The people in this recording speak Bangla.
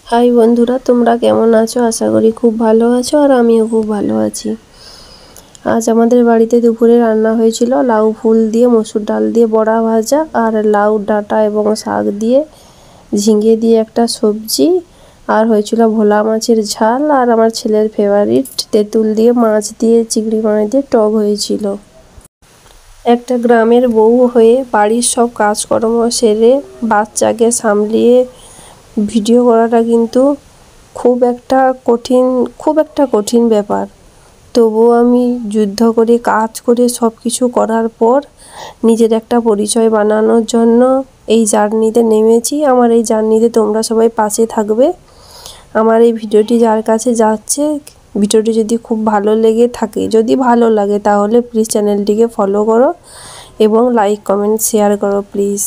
হাই বন্ধুরা, তোমরা কেমন আছো? আশা করি খুব ভালো আছো আর আমিও খুব ভালো আছি। আজ আমাদের বাড়িতে দুপুরে রান্না হয়েছিল লাউ ফুল দিয়ে, মসুর ডাল দিয়ে বড়া ভাজা, আর লাউ ডাঁটা এবং শাক দিয়ে, ঝিঙে দিয়ে একটা সবজি, আর হয়েছিল ভোলা মাছের ঝাল, আর আমার ছেলের ফেভারিট তেঁতুল দিয়ে মাছ দিয়ে, চিংড়ি মাছ দিয়ে টক হয়েছিল। একটা গ্রামের বউ হয়ে বাড়ির সব কাজকর্ম সেরে বাচ্চাকে সামলিয়ে ভিডিও করাটা কিন্তু খুব একটা কঠিন ব্যাপার। তবুও আমি যুদ্ধ করে কাজ করে সব কিছু করার পর নিজের একটা পরিচয় বানানোর জন্য এই জার্নিতে নেমেছি। আমার এই জার্নিতে তোমরা সবাই পাশে থাকবে। আমার এই ভিডিওটি যার কাছে যাচ্ছে, ভিডিওটি যদি খুব ভালো লেগে থাকে, যদি ভালো লাগে তাহলে প্লিজ চ্যানেলটিকে ফলো করো এবং লাইক কমেন্ট শেয়ার করো প্লিজ।